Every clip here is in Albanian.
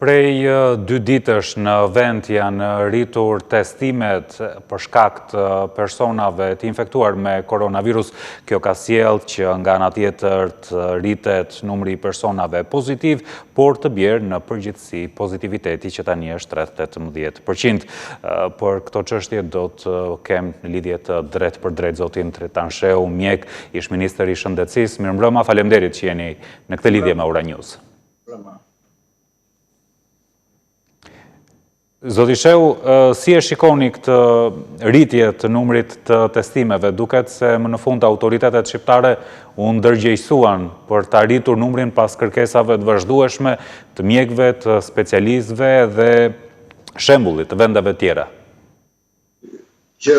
Prej 2 ditësh në vend janë rritur testimet për shkak të personave të infektuar me koronavirus. Kjo ka sjellë që nga ana tjetër të rritet numri i personave pozitiv, por të bjerë në përgjithësi pozitiviteti që tani është rreth 18%. Për këto çështje do të kem në lidhje të drejt për drejt zotin Tretan Sheu, mjek, ish ministër i Shëndetësisë. Mirëmbrëma, faleminderit që jeni në këtë lidhje me Ora News. Zoti Sheu, si e shikoni këtë rritje të numrit të testimeve? Duket se më në fund autoritetet shqiptare u ndërgjegjësuan për të arritur numrin pas kërkesave të vazhdueshme të mjekëve, të specialistëve dhe shembullit të vendeve tjera. Që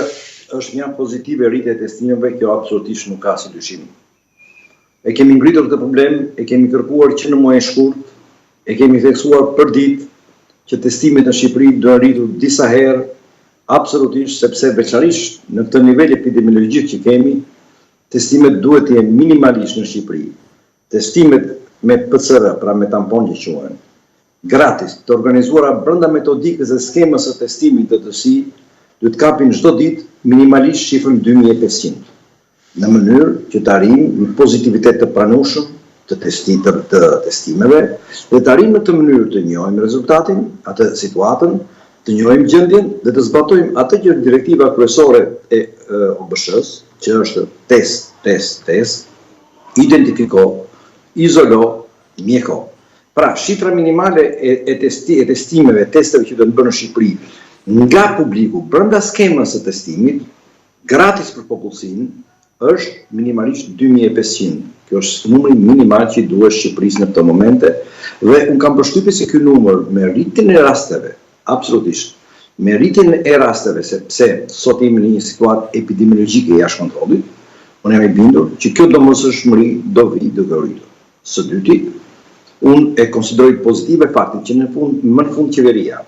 është një pozitive rritje e testimeve, kjo absolutisht nuk ka si dyshim. E kemi ngritur këtë problem, e kemi kërkuar që në muajin shkurt, e kemi theksuar për ditë që testimet në Shqipëri do rritur disa herë, absolutisht, sepse veçanërisht në këtë nivel epidemiologjik që kemi, testimet duhet të jenë minimalisht në Shqipëri. Testimet me PCR, pra me tampon që quhen, gratis, të organizuara brenda metodikës dhe skemës së testimit të tërësi, duhet kapin çdo ditë minimalisht shifrën 2500, në mënyrë që të arrijmë një pozitivitet të pranueshëm të testimeve, dhe të arrijmë në të mënyrë të njohim rezultatin, atë situatën, të njohim gjendjen dhe të zbatojmë atë që është direktiva kryesore e OBSH-s, që është test, identifiko, izolo, mjeko. Pra, shifra minimale e testimeve, testeve që do të bëhen në Shqipëri, nga publiku, brenda skemës së testimit, gratis për popullsinë, është minimalisht 2500. Kjo është numri minimal që i duhet Shqipërisë në këto momente, dhe unë kam përshtypjen se ky numër me rritjen e rasteve, absolutisht, me rritjen e rasteve, sepse sot jemi në një situatë epidemiologjike jashtë kontrollit, unë jam i bindur që kjo domosdoshmëri do vi duke rritur. Së dyti, unë e konsideroj pozitive faktin që më në fund qeveria,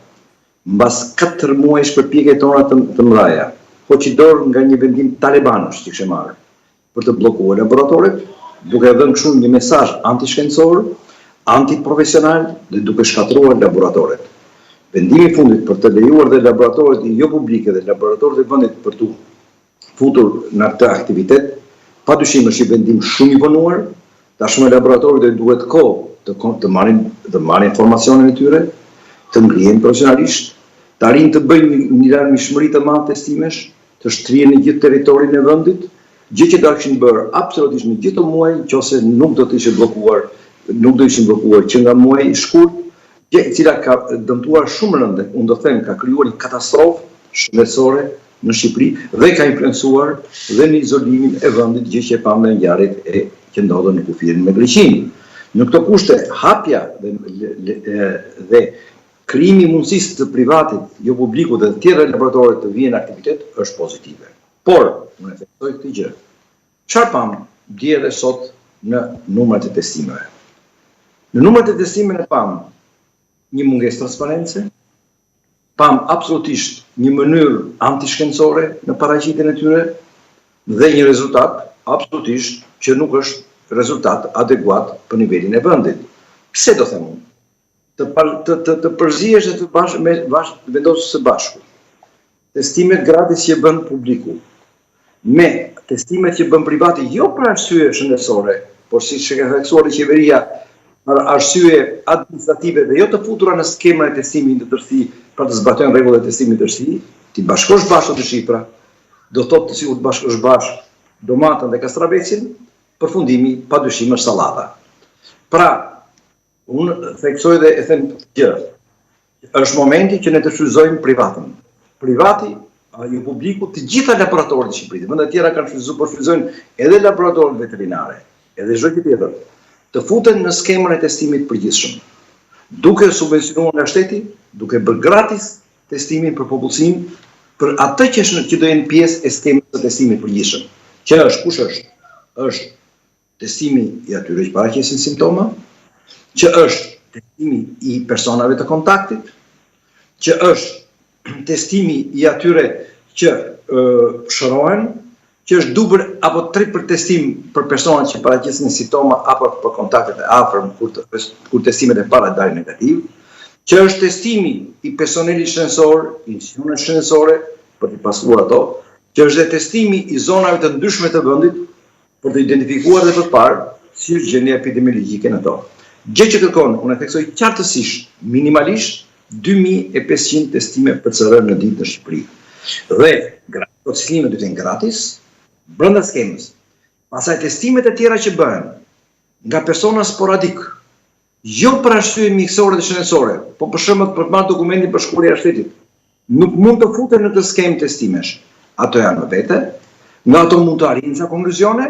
mbas 4 muaj shpërpjekje tona të mëdha, hoqi dorë nga një vendim talibanësh që kishte marrë për të bllokuar laboratoret, duke dhënë kështu një mesazh antishkencor, antiprofesional dhe duke shkatruar laboratoret. Vendimi i fundit për të lejuar dhe laboratoret jo publike dhe laboratoret e vendit për të futur në këtë aktivitet, padyshim është një vendim shumë i vonuar, tashmë laboratoret duhet kohë të marrin informacionin e tyre, të ngrihen profesionalisht, të arrijnë të bëjnë një larmishmëri të madhe testimesh, të shtrihen në gjithë territorin e vendit, gjë që do kishin bërë absolutisht në gjithë muaj, nëse nuk do të ishin bllokuar që nga muaji i shkurt, gjë e cila ka dëmtuar shumë rënde, unë do them ka krijuar një katastrofë shëndetësore në Shqipëri dhe ka influencuar dhe në izolimin e vendit, gjë që e pamë në ngjarjet që ndodhen në kufirin me Greqinë. Në këto kushte, hapja dhe krijimi i mundësisë të privatit, jo publiku dhe të tjerë laboratorë të vijnë në aktivitet është pozitive. Por, unë e theksoj këtë gjë. Çfarë pam dje dhe sot në numrat e testimeve? Në numrat e testimeve pam një mungesë transparence, pam absolutisht një mënyrë antishkencore në paraqitjen e tyre dhe një rezultat absolutisht që nuk është rezultat adekuat për nivelin e vendit. Pse do them unë? Të përzihesh dhe të vendosësh së bashku. Testimet gratis që bën publiku, me testimet që bën privati, jo për arsye shëndetësore, por si që ka theksuar qeveria, për arsye administrative dhe jo të futura në skemën e testimit të tërësi, për të zbatojnë rregullat e testimit të tërësi, ti bashkosh bashkë të Shqipra, do thotë të sigurt bashkosh bashkë domatën dhe kastravecin, përfundimi padyshim është sallata. Pra, unë theksoj dhe e them gjë. Është momenti që ne të shfrytëzojmë privatën. Privati, jo publiku, të gjitha laboratorët e Shqipërisë, vendet tjera kanë shfrytëzojnë edhe laboratorët veterinare, edhe çdo gjë tjetër, të futen në skemën e testimit përgjithshëm, duke subvencionuar nga shteti, duke bërë gratis testimin për popullsinë, për atë që do jenë pjesë e skemës së testimit përgjithshëm. Që është, kush është? Është testimi i atyre që paraqesin simptoma, që është testimi i personave të kontaktit, që është testimi i atyre që shërohen, që është duper apo 3 për testim për personat që paraqesin simptoma apo për kontaktet e afërm kur testimet e para dalin negativ, që është testimi i personelit shkencor, i institucioneve shkencore për të pasuar ato, që është dhe testimi i zonave të ndryshme të vendit për të identifikuar dhe për të parë si është gjendja epidemiologjike në to. Gjë që kërkon, unë e theksoj qartësisht, minimalisht 2500 testime PCR në ditë në Shqipëri. Dhe testimet do të jenë gratis brenda skemës. Pastaj testimet e tjera që bëhen nga persona sporadik, jo për arsye mjekësore dhe shkencore, po për shembull për të marrë dokumentin për shkollë jashtë shtetit, nuk mund të futen në të skemë testimesh. Ato janë në vete, nga ato mund të arrijnë ca konkluzione,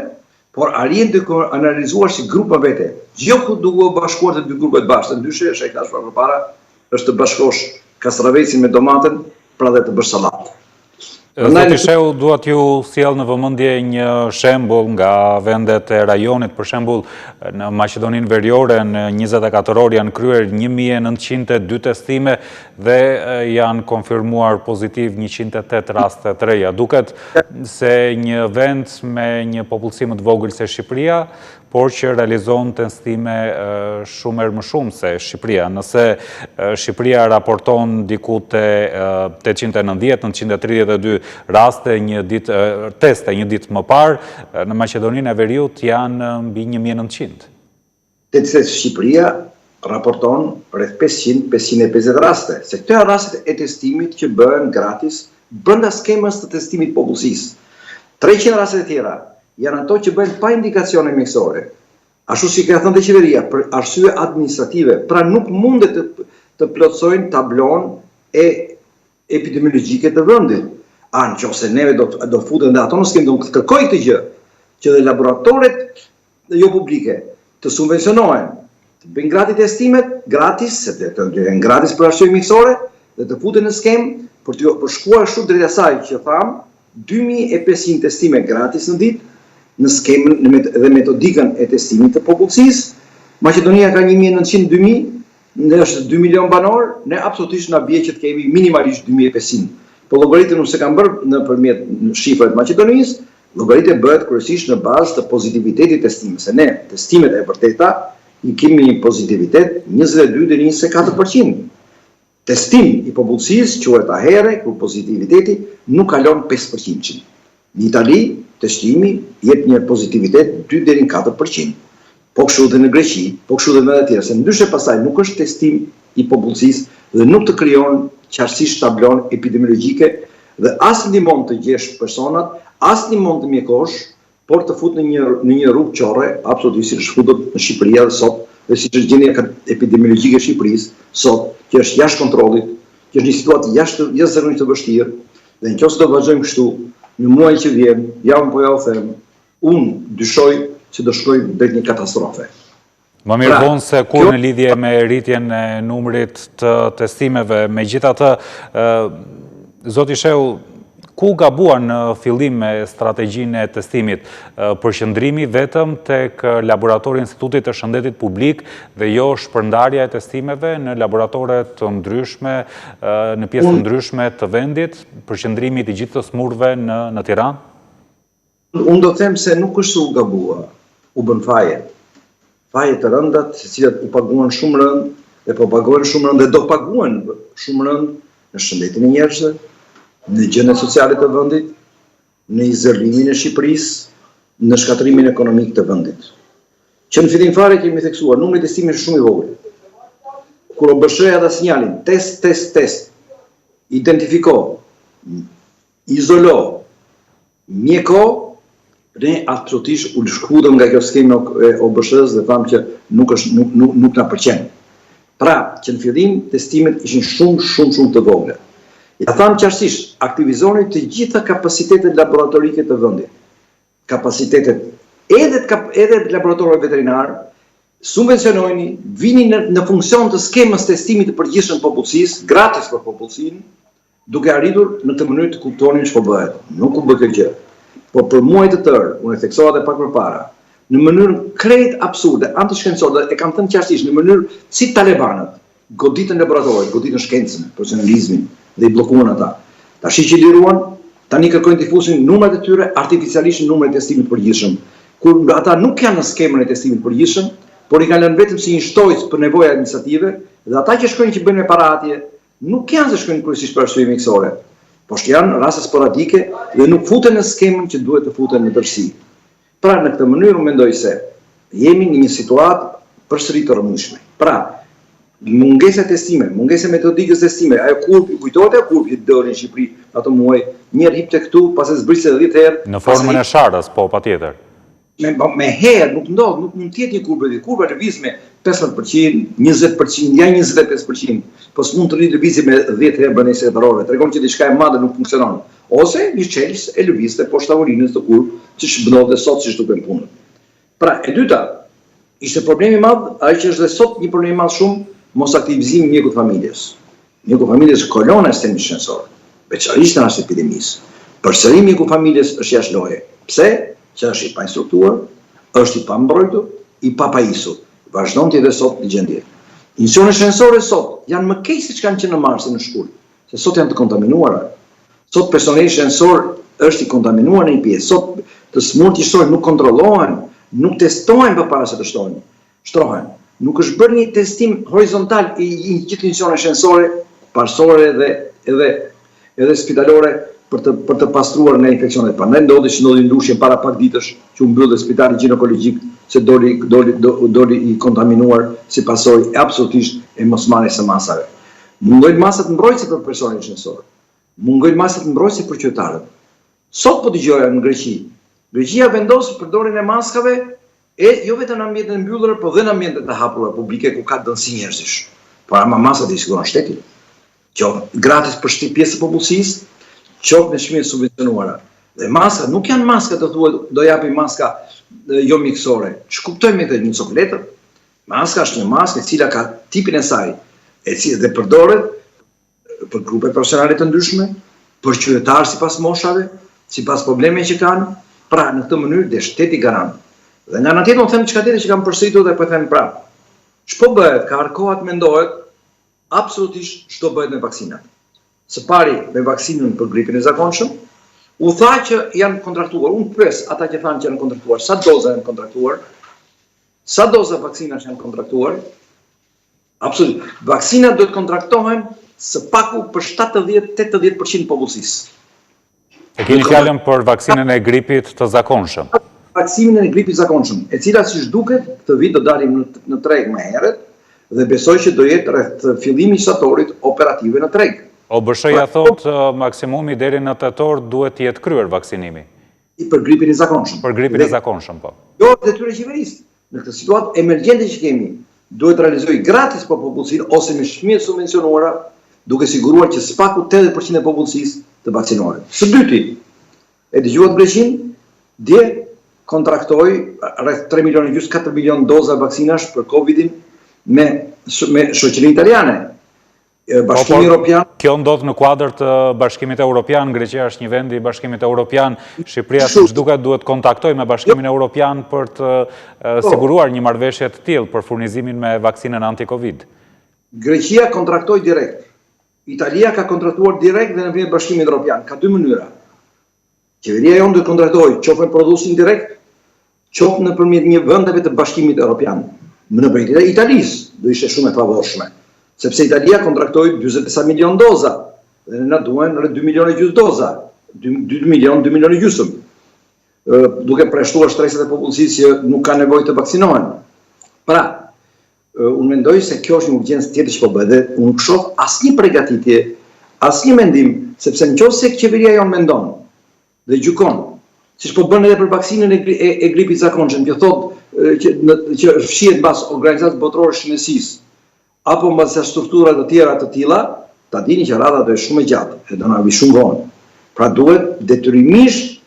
por arrijnë të analizuar si grupa vete. Jo ku duhet bashkuar të dy grupet bashkë, ndryshe është e thash përpara, është të bashkosh kastravecin me domaten, pra dhe të bësh sallatë. Zoti Shehu, duat ju sjell në vëmendje një shembull nga vendet e rajonit, për shembull në Maqedoninë Veriore në 24 orë janë kryer 1902 testime dhe janë konfirmuar pozitiv 108 raste të reja. Duket se një vend me një popullsi më të vogël se Shqipëria, por që realizon testime shumë më shumë se Shqipëria. Nëse Shqipëria raporton diku te 890-932 raste teste një ditë më parë, në Maqedoninë e Veriut janë mbi 1900. Shqipëria raporton rreth 500-550 raste, se këto janë rastet e testimit që bëhen gratis brenda skemës të testimit popullsisë. 300 raste të tjera janë ato që bëhen pa indikacione mjekësore, ashtu si ka thënë dhe qeveria, për arsye administrative, pra nuk mundet të plotësojnë tablon e epidemiologjike të vendit. Nëse neve do futen dhe ato në skemë, do të kërkoj këtë gjë, që dhe laboratoret jo publike të subvencionohen, të bëjnë gratis testimet, gratis, se të jenë gratis për arsye mjekësore, dhe të futen në skemë për të shkuar ashtu drejt asaj që tham, 2500 testime gratis në ditë, në skemën dhe metodikën e testimit të popullsisë. Maqedonia ka 1900-2000, ne është 2 milion banor, ne absolutisht na bie që të kemi minimalisht 2500. Po llogaritën nëse kam bërë nëpërmjet shifrat të Maqedonisë, llogaritë bëhet kryesisht në bazë të pozitivitetit të testimit. Se ne testimet e vërteta i kemi një pozitivitet 22 deri 24%. Testim i popullsisë quhet ahere, ku pozitiviteti nuk kalon 5%. Në Itali, testimi jep një pozitivitet 2 deri në 4%. Po kështu dhe në Greqi, po kështu dhe në të tjera, se ndryshe pastaj nuk është testim i popullsisë dhe nuk të krijon qartësisht tablon epidemiologjike dhe as ndihmon të gjesh personat, as ndihmon të mjekosh, por të fut në një rrugë qorre, absolutisht siç futet në Shqipëri edhe sot, dhe siç është gjendja epidemiologjike e Shqipërisë sot, që është jashtë kontrollit, që është një situatë jashtëzakonisht të vështirë, dhe nëse do vazhdojmë kështu, në muaj që vjen, javën po ja u them, unë dyshoj që do shkojmë drejt një katastrofe. Më mirë vonë se kur në lidhje me rritjen e numrit të testimeve, megjithatë, zoti Shehu, ku gabuar në fillim me strategjinë e testimit, përqendrimi vetëm tek laboratori Institutit të Shëndetit Publik dhe jo shpërndarja e testimeve në laboratore të ndryshme, në pjesë të ndryshme të vendit, përqendrimi i gjithë të smurve në Tiranë? Unë do them se nuk është u gabua, u bën faje. Faje të rënda, të cilat u paguan shumë rënd, dhe po paguan shumë rënd, dhe do paguan shumë rënd në shëndetin e njerëzve, në gjendjen sociale të vendit, në izolimin e Shqipërisë, në shkatrimin ekonomik të vendit. Që në fillim fare kemi theksuar, numri i testimeve është shumë i vogël. Kur OBSH-ja dha sinjalin, test, identifiko, izolo, mjeko, ne absolutisht u shkputëm nga kjo skemë e OBSH-s dhe thamë që nuk na pëlqen. Pra, që në fillim testimet ishin shumë të vogla. Ja thamë qartësisht, aktivizoni të gjitha kapacitetet laboratorike të vendit. Kapacitetet edhe laboratorëve veterinar, subvencionojni, vini në funksion të skemës testimit të përgjithshëm popullsisë, gratis për popullsinë, duke arritur në të mënyrë të kuptonin ç'po bëhet. Nuk u bë kjo gjë. Po për muaj të tërë, unë e theksova edhe pak përpara, në mënyrë krejt absurde, antishkencore, e kam thënë qartësisht, në mënyrë si talibanët, goditën laboratorit, goditën shkencën, profesionalizmin, dhe i bllokuan ata. Tash që liruan, tani kërkojnë të fusin numrat e tyre artificialisht në numrin e testimit përgjithshëm. Kur ata nuk janë në skemën e testimit përgjithshëm, por i kanë lënë vetëm si një shtojc për nevoja administrative, dhe ata që shkojnë që bëjnë me paratje, nuk janë se shkojnë kryesisht për arsye mjekësore, por janë raste sporadike dhe nuk futen në skemën që duhet të futen në tërësi. Pra, në këtë mënyrë unë mendoj se jemi në një situatë përsëri të rëmundshme. Pra, mungesa testime, mungesa metodikës testime, ajo kurpi, kujtohet ajo kurpi që doli në Shqipëri ato muaj, njerë hipte këtu, pas e zbrisë 10 herë. Në formën e sharës, po, patjetër. Me herë, nuk ndodh, nuk mund tjetë një kurbe, kurbe lëviz me 15%, 20%, ja 25%, po s'mund të lëvizi me 10 herë banesë heterore, tregon që diçka e madhe nuk funksionon. Ose një qelës e lëvizte poshtë tavolinës të kurb, që shbëndodhe sot si shtupen punën. Pra, e dyta, ishte problemi madh, ai që është dhe sot një problemi madh shumë, mos aktivizimi mjekut familjes. Mjeku familjes kolona e sistemit shkencor, veçanërisht në rast epidemisë. Përsëri mjeku familjes është jashtë loje. Pse? Që është i pa instruktuar, është i pa mbrojtur, i pa pajisur. Vazhdon të jetë sot ligjendje. Institucionet shkencore sot janë më keq se ç'kanë qenë në mars në shkollë, se sot janë të kontaminuara. Sot personeli shkencor është i kontaminuar në një pjesë. Sot të smurtë shtojnë nuk kontrollohen, nuk testohen përpara se të shtrohen. Nuk është bërë një testim horizontal i gjithë institucioneve shkencore, parsore edhe spitalore për të pastruar nga infeksionet. Prandaj ndodhi që ndodhi ndushje para pak ditësh që u mbyll spitali ginekologjik se doli i kontaminuar si pasojë absolutisht e mosmarrjes së masave. Mungojnë masat mbrojtëse për personin shkencor. Mungojnë masat mbrojtëse për qytetarët. Sot po dëgjoja në Greqi. Greqia vendos përdorin e maskave e jo vetëm në ambientet e mbyllura, por dhe në ambientet e hapura publike ku ka dënsi njerëzish. Por ama masat i siguron shteti. Qoftë gratis për pjesë të popullsisë, qoftë me çmime subvencionuara. Dhe maska nuk janë maska të thuhet do japi maska jo mjekësore. Ç'kuptojmë me këtë një cokletër? Maska është një maskë e cila ka tipin e saj, e cila dhe përdoret për grupe profesionale të ndryshme, për qytetarë sipas moshave, sipas problemeve që kanë. Pra, në këtë mënyrë dhe shteti garant. Dhe nga ana tjetër unë them çka tjetër që kam përsëritur dhe po them prapë. Ç'po bëhet, ka arkohat mendohet absolutisht ç'do bëhet me vaksinat. Së pari me vaksinën për gripin e zakonshëm, u tha që janë kontraktuar, unë pyes ata që thanë që janë kontraktuar, sa doza janë kontraktuar, sa doza vaksinash janë kontraktuar, absolut. Vaksinat duhet kontraktohen së paku për 70-80% popullsisë. E keni fjalën për vaksinën e gripit të zakonshëm. Vaksinën e gripit zakonshëm, e cila siç duket, këtë vit do dalim në treg më herët dhe besoj që do jetë rreth fillimit shtatorit operative në treg. OBSH-ja thot maksimumi deri në tetor duhet të jetë kryer vaksinimi. Për gripin e zakonshëm. Për gripin e zakonshëm, po. Jo detyrë e qeverisë. Në këtë situatë emergjente që kemi, duhet realizoj gratis për popullsinë ose me çmime subvencionuara, duke siguruar që spaku 80% e popullsisë të vaksinohet. Së dyti, e dëgjuat Greqin, dje kontraktoi rreth 3 milionë gjys 4 milion doza vaksinash për Covidin me shoqërinë italiane. Bashkimi Evropian. Kjo ndodh në kuadër të Bashkimit Evropian, Greqia është një vend i Bashkimit Evropian, Shqipëria siç duket duhet kontaktojë me Bashkimin Evropian për të siguruar një marrëveshje të tillë për furnizimin me vaksinën anti-Covid. Greqia kontraktoi direkt. Italia ka kontraktuar direkt dhe në Bashkimin Evropian. Ka dy mënyra. Qeveria jonë duhet kontraktojë qoftë me prodhuesin direkt, qoftë nëpërmjet një vendeve të Bashkimit Evropian. Në përmjet e Italisë do ishte shumë e favorshme. Sepse Italia kontraktoi 40 milion doza, dhe na duhen rreth 2 milionë gjys doza, 2 milionë gjysmë. Duke preshtuar streset e popullsisë që nuk ka nevojë të vaksinohen. Pra, unë mendoj se kjo është një urgjencë tjetër që po bëhet dhe unë nuk shoh asnjë përgatitje, asnjë mendim, sepse nëse qeveria jonë mendon dhe gjykon, siç po bën edhe për vaksinën e gripit zakonshëm, që thotë që fshihet mbas Organizatës Botërore të Shëndetësisë, apo mbas struktura të tjera të tilla, ta dini që rradha do të shumë e gjatë, e do na vi shumë vonë. Pra duhet detyrimisht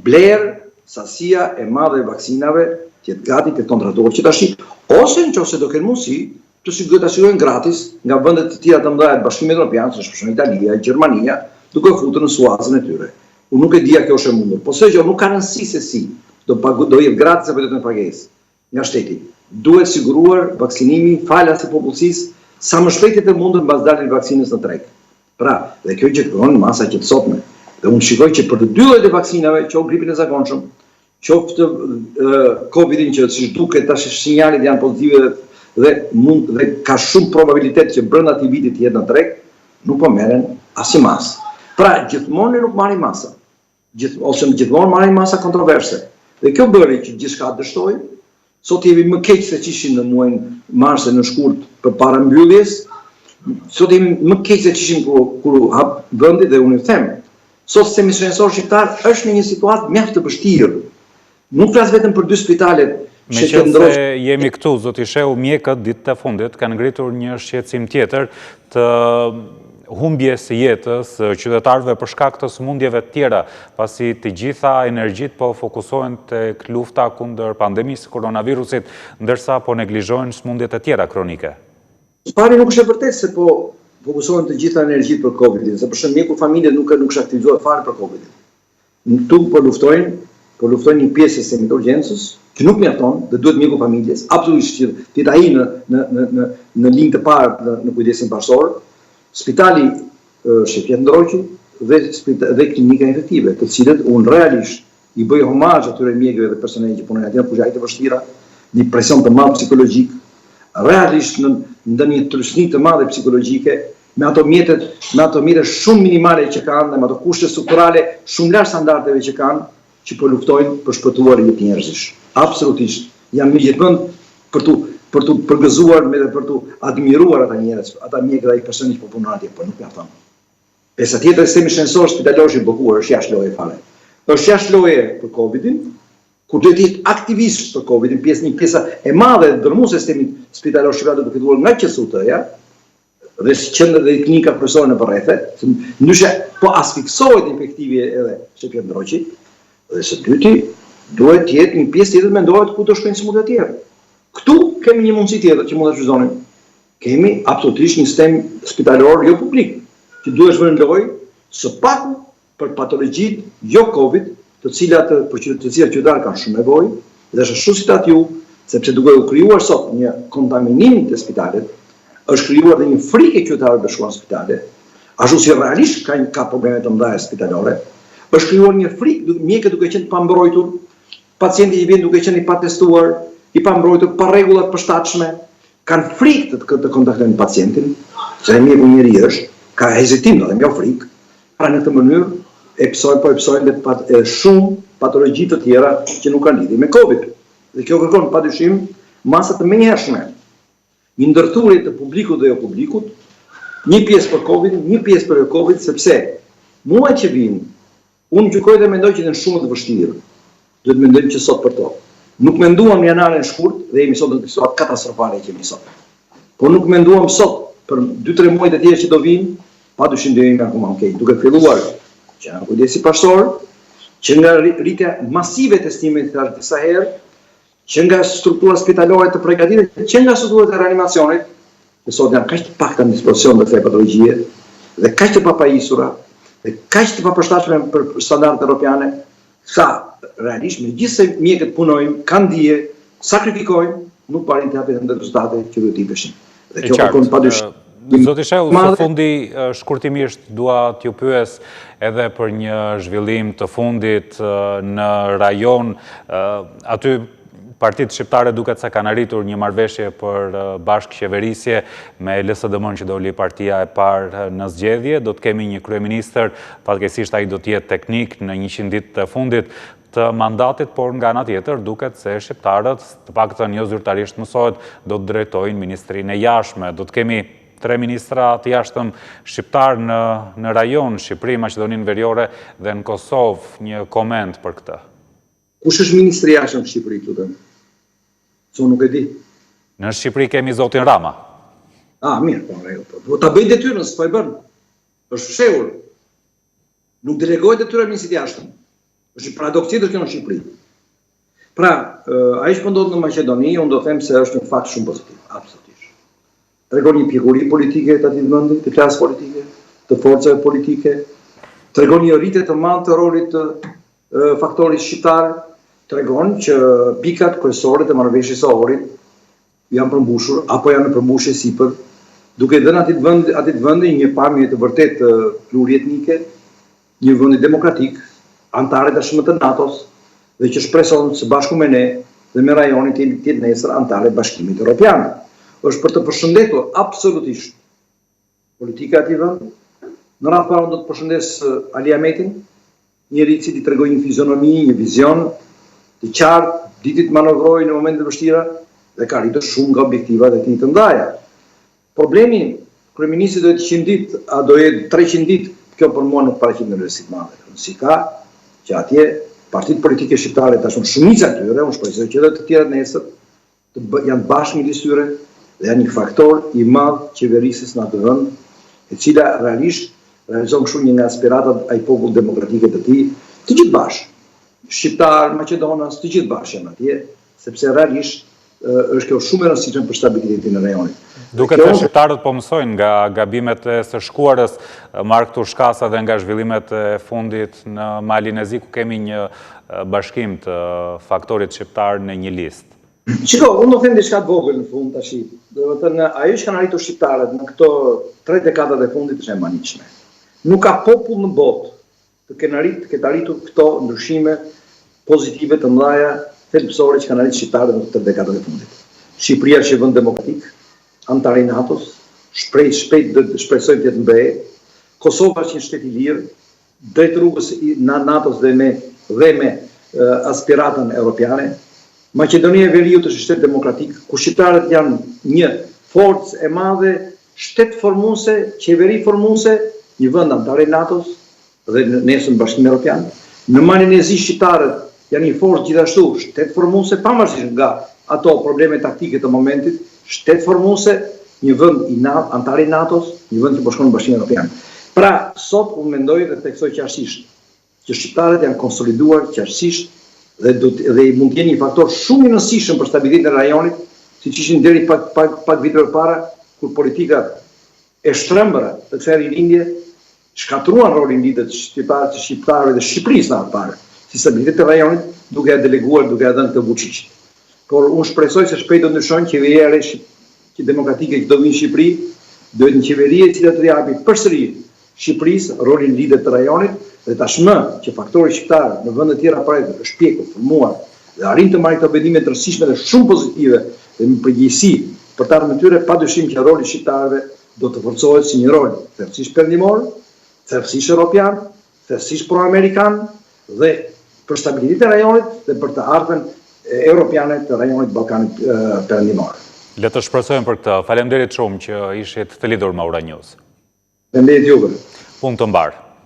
blerë sasia e madhe e vaksinave që të gati të kontraktuar që tash, ose nëse do kenë mundësi të sigurojnë gratis nga vendet të tjera të mëdha të Bashkimit Evropian, siç është Italia, Gjermania, duke futur në suazën e tyre. Unë nuk e dia kjo është e mundur, po se nuk ka rëndësi se si do jep gratis apo do të pagesë nga shteti. Duhet siguruar vaksinimi falas së popullsisë sa më shpejt të mundur mbas daljes vaksinës në treg. Pra, dhe kjo që kërkon masa që të sotme. Dhe unë shikoj që për të dy llojet e vaksinave, që gripin e zakonshëm, qoftë Covidin që si duket tash sinjalet janë pozitive dhe ka shumë probabilitet që brenda këtij viti të jetë në treg, nuk po merren asnjë masë. Pra gjithmonë nuk marrin masa. Ose gjithmonë marrin masa kontroverse. Dhe kjo bëri që gjithçka dështoi. Sot jemi më keq se ç'ishin në muajin mars e në shkurt përpara mbylljes. Sot jemi më keq se ç'ishin kur hap vendi dhe unë them. Sot sistemi shkencor shqiptar është në një situatë mjaft të vështirë. Nuk flas vetëm për dy spitalet. Meqense jemi këtu, zoti Shehu, mjekët ditët e fundit kanë ngritur një shqetësim tjetër të humbjes së jetës qytetarëve për shkak të sëmundjeve të tjera, pasi të gjitha energjitë po fokusohen tek lufta kundër pandemisë koronavirusit, ndërsa po neglizhojnë sëmundjet e tjera kronike. Pari nuk është e vërtetë se po fokusohen të gjitha energjitë për Covidin, se për shembull mjeku familje nuk është aktivizuar fare për Covidin. Këtu po luftojnë një pjesë e sistemit të urgjencës, që nuk mjafton dhe duhet mjeku familjes, absolutisht që të jetë ai në linjë të parë në kujdesin parsorë, spitali Shefqet Ndroqi dhe klinika infektive, të cilët unë realisht i bëj homazh atyre mjekëve dhe personelit që punojnë atje në përgjigje të vështira, një presion të madh psikologjik, realisht në ndonjë trysni të madhe psikologjike, me ato mjete shumë minimale që kanë dhe me ato kushte strukturale shumë larg standardeve që kanë, që po luftojnë për shpëtuar jetë njerëzish. Absolutisht. Jam gjithmonë për të përgëzuar dhe për të admiruar ata njerëz, ata mjekë dhe ai personi që po punon atje, po nuk mjafton. Pesa tjetër sistemi shkencor spitalor i bekuar është jashtë loje fare. Është jashtë loje për Covidin, kur duhet të jetë aktivist për Covidin, një pjesa e madhe e dërmuese e sistemit spitalor shqiptar duke fituar nga QSUT-ja, dhe qendra dhe klinika kryesore në përrethë, ndyshe po asfiksohet infektivi edhe Shefqet Ndroqi, dhe së dyti duhet të jetë një pjesë tjetër mendohet ku do shkojnë sëmundjet e tjera. Këtu kemi një mundësi tjetër që mund ta shfrytëzonim. Kemi absolutisht një sistem spitalor jo publik, që duhet të vendoj së paku për patologjitë jo Covid, të cilat qytetarët kanë shumë nevojë, dhe është ashtu si tat ju, sepse duke u krijuar sot një kontaminim të spitalet, është krijuar dhe një frikë e qytetarëve të shkuar në spitale, ashtu si realisht ka probleme të mëdha spitalore, është krijuar një frikë, mjekët duke qenë pa mbrojtur, pacienti i vjen duke qenë i patestuar, i pa mbrojtur, pa rregullat përshtatshme, kanë frikë të kontaktojnë pacientin, se mjeku njeri është, ka hezitim dhe nga frikë, pra në këtë mënyrë epsojnë shumë patologji të tjera që nuk kanë lidhje me Covid. Dhe kjo kërkon padyshim masa të menjëhershme, një ndërthurje të publikut dhe jo publikut, një pjesë për Covid, një pjesë për jo Covid, sepse muajt që vinë, unë gjykoj dhe mendoj që janë shumë të vështirë. Duhet mendojmë që sot për to. Nuk menduam në janarën shkurt dhe jemi sot në të situatë katastrofale që jemi sot. Po nuk menduam sot për 2-3 muajt e tjerë që do vinë, padyshim do jemi akoma okej. Duke filluar që nga kujdesi parsorë, që nga rritja masive të testimit të disa herë, që nga struktura spitalore të përgatitur, që nga struktura të reanimacionit, dhe sot janë kaq të pakta në dispozicion të kësaj patologjie, dhe kaq të papajisura, dhe kaq të papërshtatshme për standardet europiane, sa realisht megjithëse mjekët punojnë, kanë dije, sakrifikojnë, nuk parin të japin rezultate që duhet i beshin. Dhe kjo kërkon padyshim. Zoti Shehu, së fundi shkurtimisht dua t'ju pyes edhe për një zhvillim të fundit në rajon. Aty partitë shqiptare duket se kanë arritur një marrëveshje për bashkëqeverisje me LSDM-n që do li partia e parë në zgjedhje. Do të kemi një kryeministër, fatkeqësisht ai do të jetë teknik në 100 ditë të fundit të mandatit, por nga ana tjetër duket se shqiptarët, të paktën jo zyrtarisht mësohet, do të drejtojnë ministrinë e jashtme. Do të kemi 3 ministra të jashtëm shqiptar në rajon, Shqipëri, Maqedoninë Veriore dhe në Kosovë. Një koment për këtë. Kush është ministri i jashtëm në Shqipëri këtu? Se nuk e di. Në Shqipëri kemi zotin Rama. Mirë, po ta bëj detyrën, s'po e bën. Është fshehur. Nuk delegohet detyra ministrit i jashtëm. Është një paradoks tjetër kjo në Shqipëri. Pra, ai që po ndodh në Maqedoni, unë do them se është një fakt shumë pozitiv, absolutisht. Tregon një pikuri politike të atij vendi, të klasës politike, të forcave politike, tregon një rritje të madhe të rolit të faktorit shqiptar, tregon që pikat kryesore të marrëveshjes së Ohrit janë përmbushur apo janë në përmbushje sipër, duke dhënë atij vendi një pamje të vërtet plurietnike, një vendi demokratik, antare tashmë të NATO-s, dhe që shpreson së bashku me ne dhe me rajonin të jetë nesër anëtare Bashkimit Evropian. Është për të përshëndetur absolutisht politika e atij vendi. Në radhë parë do të përshëndes Ali Ahmetin, njëri i cili tregoi një fizionomi, një vizion të qartë, ditit manovroi në momente të vështira dhe ka arritur shumë nga objektivat e tij të mëdha. Problemi kryeministit do jetë 100 ditë, a do jetë 300 ditë, kjo për mua nuk paraqit në rëndësi të madhe. Si ka që atje partitë politike shqiptare tashmë shumica e tyre, unë shpresoj që edhe të tjerët nesër janë bashkë midis tyre dhe janë një faktor i madh qeverisës në atë vend, e cila realisht realizon kështu një nga aspiratat ai popull demokratike të tij, të gjithë bashkë. Shqiptar, Maqedonas, të gjithë bashkë janë atje, sepse realisht është kjo shumë e rëndësishme për stabilitetin e rajonit. Duket se shqiptarët po mësojnë nga gabimet e së shkuarës, marrë këtu shkasa dhe nga zhvillimet e fundit në Malin e Zi, ku kemi një bashkim të faktorit shqiptar në një listë. Shiko, unë do them diçka të vogël në fund tash. Do të thënë, ajo që kanë arritur shqiptarët në këto 3 dekadat e fundit është e maniqshme. Nuk ka popull në botë të ketë arritur këto ndryshime pozitive të mëdha thelbësore që kanë arritur shqiptarët në 3 dekadat e fundit. Shqipëria është një vend demokratik, antar i NATO-s, shpejt shpresojmë të jetë në BE. Kosova është një shtet i lirë, drejt rrugës në NATO-s dhe me aspiratën europiane. Maqedonia e Veriut është shtet demokratik, ku shqiptarët janë një forcë e madhe, shtet formuese, qeveri formuese, një vend antar i NATO-s dhe nesër në Bashkimin Evropian. Në Malin e Zi shqiptarët janë një forcë gjithashtu, shtet formuese, pavarësisht nga ato probleme taktike të momentit, shtet formuese, një vend antar i NATO-s, një vend që po shkon në Bashkimin Evropian. Pra, sot unë mendoj dhe theksoj qartësisht që shqiptarët janë konsoliduar qartësisht dhe mund të jenë një faktor shumë i rëndësishëm për stabilitetin e rajonit, siç ishin deri pak vite përpara, kur politikat e shtrembëra të kësaj rilindje shkatruan rolin lidhjet shqiptarëve dhe Shqipërisë në atë parë, si stabiliteti i rajonit, duke ia deleguar, duke ia dhënë të Vučićit. Por unë shpresoj se shpejt do ndryshojnë qeveria e re demokratike që do vinë në Shqipëri, do jetë një qeveri e cila të japi përsëri Shqipërisë rolin lidhjet të rajonit, dhe tashmë që faktori shqiptar në vende të tjera është shpjekur, formuar dhe arrin të marrë këto vendime të rëndësishme dhe shumë pozitive dhe me përgjegjësi për të ardhmen tyre, padyshim që roli i shqiptarëve do të forcohet si një rol thellësisht perëndimor, thellësisht evropian, thellësisht pro-amerikan dhe për stabilitetin e rajonit dhe për të ardhmen europiane të rajonit Ballkanit perëndimor. Le të shpresojmë për këtë. Faleminderit shumë që ishit të lidhur me Ura News. Faleminderit juve. Punë të mbarë.